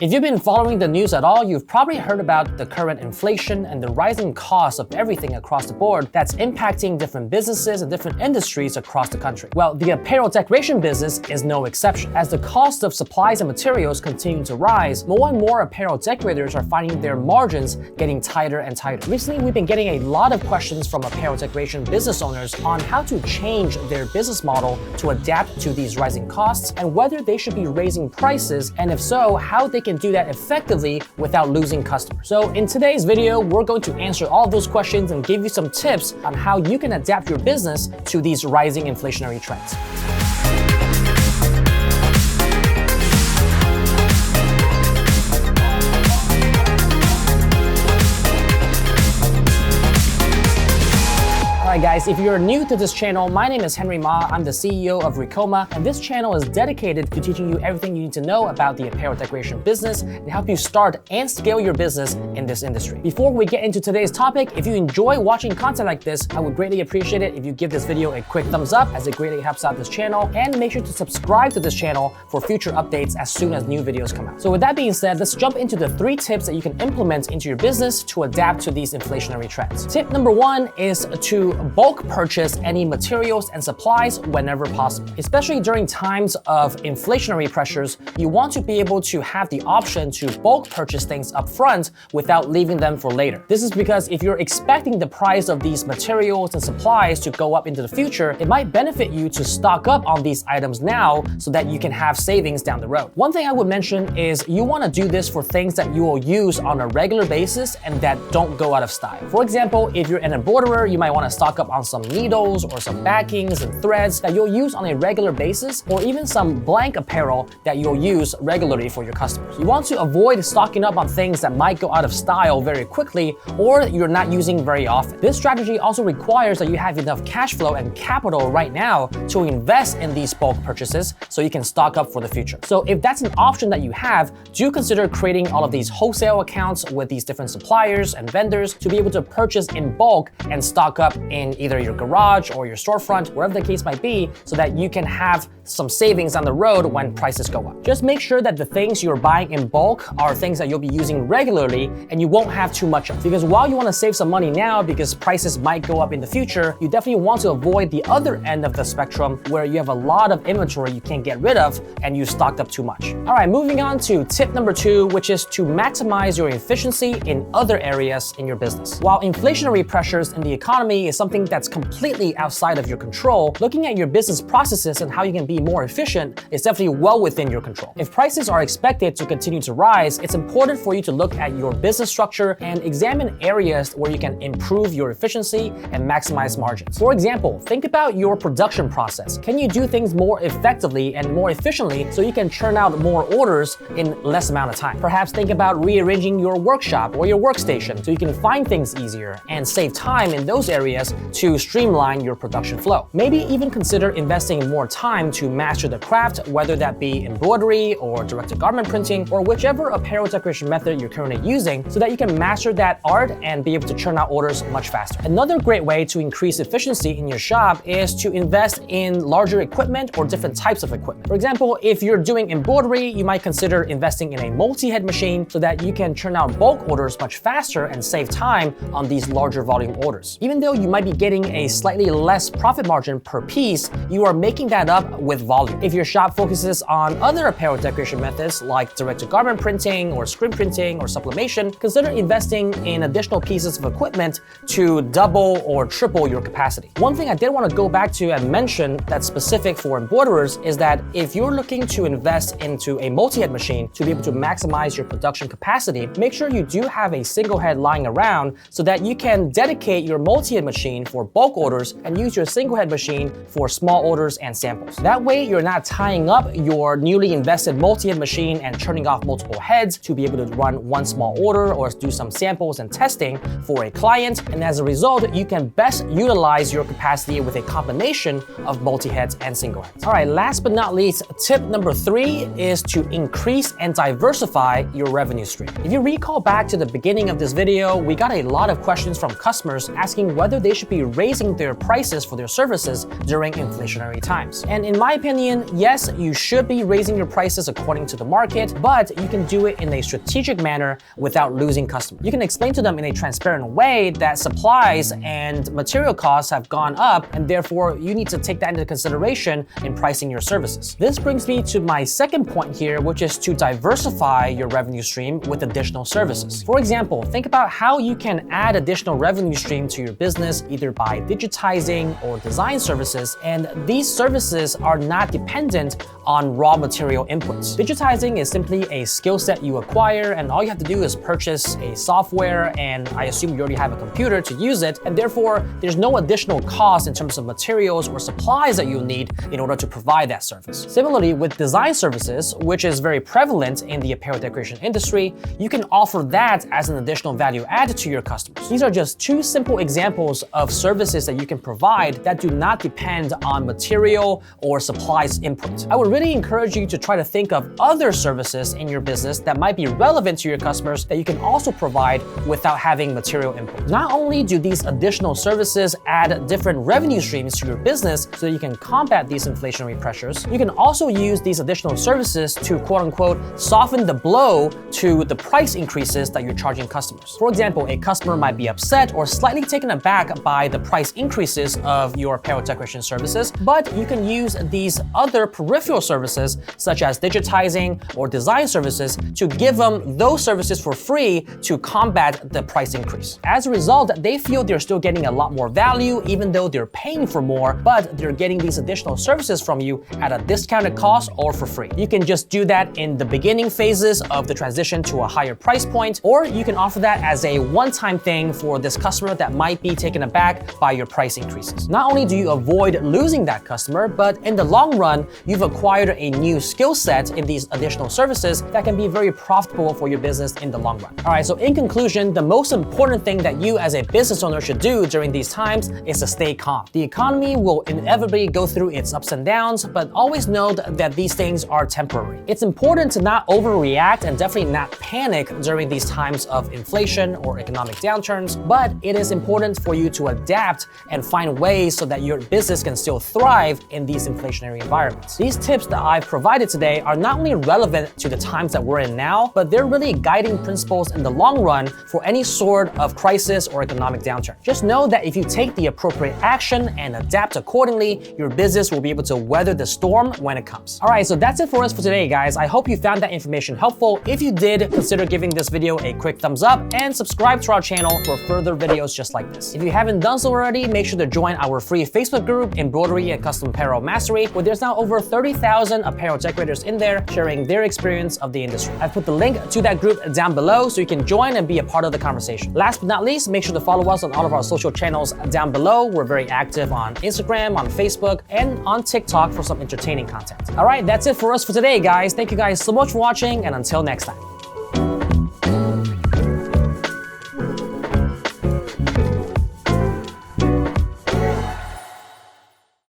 If you've been following the news at all, you've probably heard about the current inflation and the rising cost of everything across the board that's impacting different businesses and different industries across the country. Well, the apparel decoration business is no exception. As the cost of supplies and materials continue to rise, more and more apparel decorators are finding their margins getting tighter and tighter. Recently, we've been getting a lot of questions from apparel decoration business owners on how to change their business model to adapt to these rising costs and whether they should be raising prices, and if so, how they can do that effectively without losing customers. So in today's video, we're going to answer all those questions and give you some tips on how you can adapt your business to these rising inflationary trends. Alright guys, if you're new to this channel, my name is Henry Ma. I'm the CEO of Ricoma, and this channel is dedicated to teaching you everything you need to know about the apparel decoration business and help you start and scale your business in this industry. Before we get into today's topic, if you enjoy watching content like this, I would greatly appreciate it if you give this video a quick thumbs up, as it greatly helps out this channel, and make sure to subscribe to this channel for future updates as soon as new videos come out. So with that being said, let's jump into the 3 tips that you can implement into your business to adapt to these inflationary trends. Tip number 1 is to bulk purchase any materials and supplies whenever possible. Especially during times of inflationary pressures, you want to be able to have the option to bulk purchase things up front without leaving them for later. This is because if you're expecting the price of these materials and supplies to go up into the future, it might benefit you to stock up on these items now so that you can have savings down the road. One thing I would mention is you want to do this for things that you will use on a regular basis and that don't go out of style. For example, if you're an embroiderer, you might want to stock up on some needles or some backings and threads that you'll use on a regular basis, or even some blank apparel that you'll use regularly for your customers. You want to avoid stocking up on things that might go out of style very quickly or that you're not using very often. This strategy also requires that you have enough cash flow and capital right now to invest in these bulk purchases so you can stock up for the future. So if that's an option that you have, do consider creating all of these wholesale accounts with these different suppliers and vendors to be able to purchase in bulk and stock up in either your garage or your storefront, wherever the case might be, so that you can have some savings on the road when prices go up. Just make sure that the things you're buying in bulk are things that you'll be using regularly and you won't have too much of. Because while you want to save some money now because prices might go up in the future, you definitely want to avoid the other end of the spectrum where you have a lot of inventory you can't get rid of and you stocked up too much. All right, moving on to tip number 2, which is to maximize your efficiency in other areas in your business. While inflationary pressures in the economy is something that's completely outside of your control, looking at your business processes and how you can be more efficient is definitely well within your control. If prices are expected to continue to rise, it's important for you to look at your business structure and examine areas where you can improve your efficiency and maximize margins. For example, think about your production process. Can you do things more effectively and more efficiently so you can churn out more orders in less amount of time? Perhaps think about rearranging your workshop or your workstation so you can find things easier and save time in those areas to streamline your production flow. Maybe even consider investing more time to master the craft, whether that be embroidery or direct-to-garment printing or whichever apparel decoration method you're currently using, so that you can master that art and be able to churn out orders much faster. Another great way to increase efficiency in your shop is to invest in larger equipment or different types of equipment. For example, if you're doing embroidery, you might consider investing in a multi-head machine so that you can churn out bulk orders much faster and save time on these larger volume orders. Even though you might be getting a slightly less profit margin per piece, you are making that up with volume. If your shop focuses on other apparel decoration methods like direct-to-garment printing or screen printing or sublimation, consider investing in additional pieces of equipment to double or triple your capacity. One thing I did want to go back to and mention that's specific for embroiderers is that if you're looking to invest into a multi-head machine to be able to maximize your production capacity, make sure you do have a single head lying around so that you can dedicate your multi-head machine for bulk orders and use your single head machine for small orders and samples. That way, you're not tying up your newly invested multi-head machine and churning off multiple heads to be able to run one small order or do some samples and testing for a client. And as a result, you can best utilize your capacity with a combination of multi-heads and single heads. All right, last but not least, tip number 3 is to increase and diversify your revenue stream. If you recall back to the beginning of this video, we got a lot of questions from customers asking whether they should be be raising their prices for their services during inflationary times. And in my opinion, yes, you should be raising your prices according to the market, but you can do it in a strategic manner without losing customers. You can explain to them in a transparent way that supplies and material costs have gone up, and therefore you need to take that into consideration in pricing your services. This brings me to my second point here, which is to diversify your revenue stream with additional services. For example, think about how you can add additional revenue stream to your business either by digitizing or design services, and these services are not dependent on raw material inputs. Digitizing is simply a skill set you acquire, and all you have to do is purchase a software, and I assume you already have a computer to use it, and therefore there's no additional cost in terms of materials or supplies that you'll need in order to provide that service. Similarly, with design services, which is very prevalent in the apparel decoration industry, you can offer that as an additional value add to your customers. These are just two simple examples of services that you can provide that do not depend on material or supplies input. I would really encourage you to try to think of other services in your business that might be relevant to your customers that you can also provide without having material input. Not only do these additional services add different revenue streams to your business so that you can combat these inflationary pressures, you can also use these additional services to quote-unquote soften the blow to the price increases that you're charging customers. For example, a customer might be upset or slightly taken aback by the price increases of your apparel decoration services, but you can use these other peripheral services such as digitizing or design services to give them those services for free to combat the price increase. As a result, they feel they're still getting a lot more value even though they're paying for more, but they're getting these additional services from you at a discounted cost or for free. You can just do that in the beginning phases of the transition to a higher price point, or you can offer that as a one-time thing for this customer that might be taken aback by your price increases. Not only do you avoid losing that customer, but in the long run, you've acquired a new skill set in these additional services that can be very profitable for your business in the long run. All right, so in conclusion, the most important thing that you as a business owner should do during these times is to stay calm. The economy will inevitably go through its ups and downs, but always know that these things are temporary. It's important to not overreact and definitely not panic during these times of inflation or economic downturns, but it is important for you to adapt and find ways so that your business can still thrive in these inflationary environments. These tips that I've provided today are not only relevant to the times that we're in now, but they're really guiding principles in the long run for any sort of crisis or economic downturn. Just know that if you take the appropriate action and adapt accordingly, your business will be able to weather the storm when it comes. All right, so that's it for us for today, guys. I hope you found that information helpful. If you did, consider giving this video a quick thumbs up and subscribe to our channel for further videos just like this. If you haven't done so already, make sure to join our free Facebook group, Embroidery and Custom Apparel Mastery, where there's now over 30,000 apparel decorators in there sharing their experience of the industry. I've put the link to that group down below so you can join and be a part of the conversation. Last but not least, make sure to follow us on all of our social channels down below. We're very active on Instagram, on Facebook, and on TikTok for some entertaining content. All right, that's it for us for today, guys. Thank you guys so much for watching, and until next time.